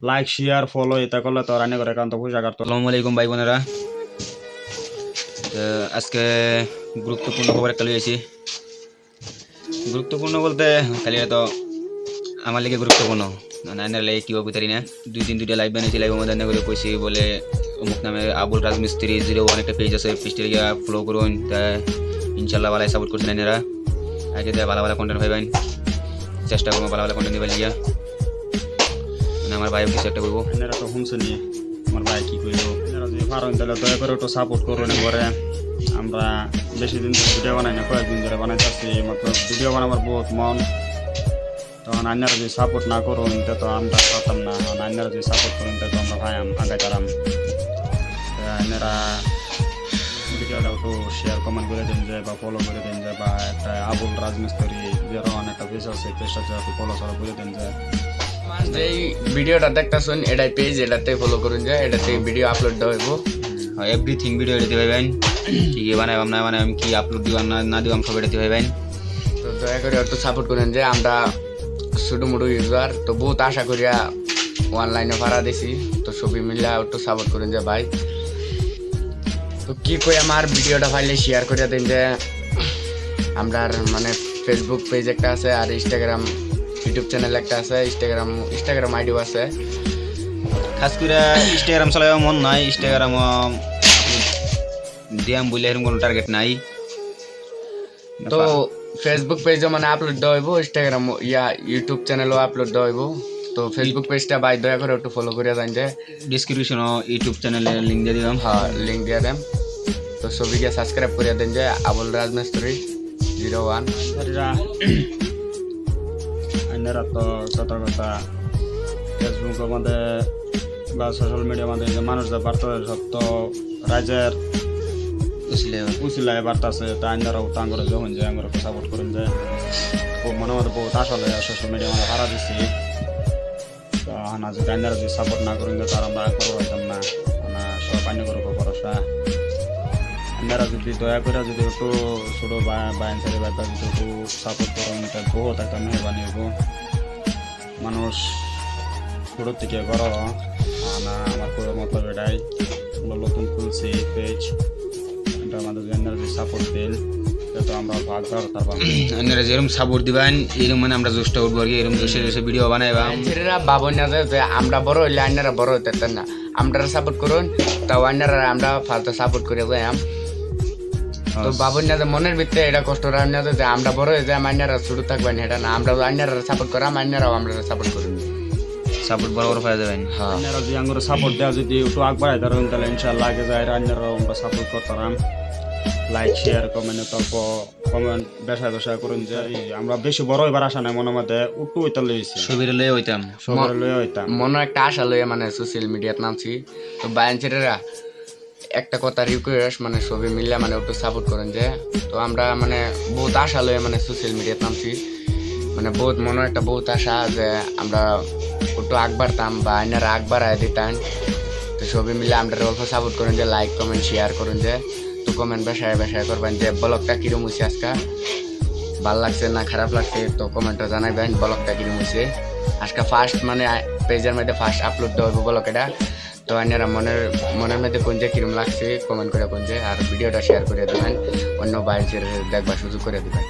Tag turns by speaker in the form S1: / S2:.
S1: Like share follow এটা করলে তো রান্না করে একান্ত পয়সা কাটতো।
S2: আসসালামু আলাইকুম ভাই বোনেরা। আজকে গুরুত্বপূর্ণ খবর একটা লইছি। গুরুত্বপূর্ণ বলতে খালি তো আমার লেগে গুরুত্বপূর্ণ নাইনার লেগে কী বুঝতে পারি না। দুইটা লাইভ বানিয়েছি, লাইভ মধ্যে রান্না করে কইছি বলে অমুক নামে আবুল রাজমিস্ত্রি 01 একটা পেজ আছে, পেজটি গিয়ে ফলো করুন। তা ইনশাল্লাহ ভালো সাপোর্ট করছেন নাইনারা। আগে দেয় ভালো কন্টেন্ট পাইবেন, চেষ্টা করবো ভালো কন্টেন্ট দিবার লিয়া। মানে আমার ভাইও কিছু একটা করবো।
S1: এনারা তো শুনছে নি আমার ভাই কি করবো। এনারা যদি পারেন তাহলে দয়া করে একটু সাপোর্ট করুন। করে আমরা বেশি দিন ধরে ভিডিও বানাই না, কয়েকদিন ধরে বানাইতেছি। মতলব ভিডিও বানাবার বহুত মন, তখন আন্যারা যদি সাপোর্ট না করুন তো আমরা পারতাম না। আন্যারা যদি সাপোর্ট করুন তো আমরা ভাই আগাইতাম। আন্যারা ভিডিওটা একটু শেয়ার কমেন্ট করে দিন যায় বা ফলো করে দিন যায়, বা একটা আবুল রাজমিস্ত্রি 01 একটা পেজ আছে, পেজটা একটু ফলো করে দিন যায়।
S3: যেই ভিডিওটা দেখতেছেন এটাই পেজ, এটাতে ফলো করুন যায়, এটাতে ভিডিও আপলোড দেওয়া হইব।
S2: এভরিথিং ভিডিও এডিতে পাইবেন, কি বানাইবাম না বানাইবাম, কি আপলোড দিবাম না দিবাম সব এডিতে পাইবেন।
S3: তো দয়া করে একটু সাপোর্ট করেন যে আমরা ছোটো মোটো ইউজার তো বহুত আশা করিয়া অনলাইনে ভাড়া দিছি, তো সবই মিলিয়া একটু সাপোর্ট করেন যে ভাই। তো কি কই আমার ভিডিওটা ফাইলে শেয়ার করিয়া দিন যে আমরা মানে ফেসবুক পেজ একটা আছে, আর ইনস্টাগ্রাম ইউটিউব চ্যানেল একটা আছে, ইনস্টাগ্রাম আইডিও আছে।
S2: খাস করে ইনস্টাগ্রাম চালাইবা মন নাই, ইনস্টাগ্রাম দিয়াম বলে এরকম কোনো টার্গেট নাই।
S3: তো ফেসবুক পেজও মানে আপলোড দেওয়া হইব, ইনস্টাগ্রাম ইউটিউব চ্যানেলও আপলোড দেওয়া হইব। তো ফেসবুক পেজটা ভাই দয়া করে একটু ফলো করিয়া যান যে
S2: ডিসক্রিপশন ইউটিউব চ্যানেলে লিঙ্ক দিয়ে দিলাম।
S3: হ্যাঁ লিঙ্ক দিয়ে দেন। তো সবিকে সাবস্ক্রাইব করিয়া দেন যে আবুল রাজমিস্ত্রি 01।
S1: আন্যারা তো কথা কথা ফেসবুকের মধ্যে বা সোশ্যাল মিডিয়ার মধ্যে যে মানুষদের বার্তা সব তো রাজ্যের উচিলায় বার্তা আছে। তা আন্যারাও তাঙ্গরে যখন যায় আমরা সাপোর্ট করেন যে মনে মতো বহুত আসলে সোশ্যাল মিডিয়ার মধ্যে ভাড়া দিচ্ছি। তো হানা যদি আন্যারা যদি সাপোর্ট না করেন তার আমরা একবার হইতাম না। সব আন্য করে ভরসা। আন্যারা যদি দয়া করে যদি একটু ছোটো বাইনসারি বার্তা যদি একটু সাপোর্ট করেন তার বহুত একটা মেহরবানি হইব। মানুষ ছোটোর থেকে বড় না, আমার পুরো মতলব এটাই। আমরা নতুন খুলছি পেজ, এটা আমাদের যদি সাপোর্ট দেন তো আমরা ভাগ পারতাম।
S2: আপনারা যেরকম সাপোর্ট দিবেন এরকম মানে আমরা চেষ্টা করবো আর কি, এরকম জোশে ভিডিও বানাইবাম।
S3: ছেলেরা ভাবুন না যে আমরা বড় হইলে আইনারা বড় হইতেন না, আমরা সাপোর্ট করুন তাও আইনারা আমরা ফালতু সাপোর্ট করে যাই। তো ভাবুন না যে মনের ভিতরে এটা কষ্ট রাখেন না যে আমরা বড় হয়ে যাই আইনারা ছোটো থাকবেন, এটা না। আমরা আইনারা সাপোর্ট করাম, আইনারাও আমরা সাপোর্ট করুন,
S2: সাপোর্ট বড় বড় পাওয়া যাবেন।
S3: হ্যাঁ
S1: আন্যারা যদি আঙ্গুর সাপোর্ট দেওয়া যদি একটু আগবাড়াই ধরেন তাহলে ইনশাল্লাহ আগে যায় আন্যারাও আমরা সাপোর্ট করতাম। লাইক শেয়ার কমেন্ট তল্প কমেন্ট বেশা করুন যে আমরা বেশি বড় এবার আসা নাই, মনের মধ্যে উঠু হইতে লইছি,
S2: ছবির লয়ে হইতাম,
S1: সবার লয়ে হইতাম।
S3: মনে একটা আশা লইয়া মানে সোশ্যাল মিডিয়াত নামছি। তো বায়ান ছেলেরা একটা কথা রিকোয়েস্ট মানে সবই মিলে মানে একটু সাপোর্ট করেন যে। তো আমরা মানে বহুত আশা লইয়া মানে সোশ্যাল মিডিয়াত নামছি, মানে বহুত মনে একটা বহুত আশা যে আমরা একটু আগ বাড়তাম বা আইনারা আগ বাড়ায় দিতাম। তো সবই মিলে আমরা অল্প সাপোর্ট করেন যে, লাইক কমেন্ট শেয়ার করুন যে। তো কমেন্ট বেশায় করবেন যে ব্লগটা কিরম হয়েছে, আজকে ভাল লাগছে না খারাপ লাগছে, তো কমেন্টে জানাবেন ব্লগটা কিরম হয়েছে। আজকে ফার্স্ট মানে পেজের মধ্যে ফার্স্ট আপলোড দেওয়া হবে ব্লগ এটা। তো আইনারা মনের মধ্যে কোন যে কিরম লাগছে কমেন্ট করে কোন যে, আর ভিডিওটা শেয়ার করে দেবেন, অন্য বাইরে দেখবার সুযোগ করে দেবেন।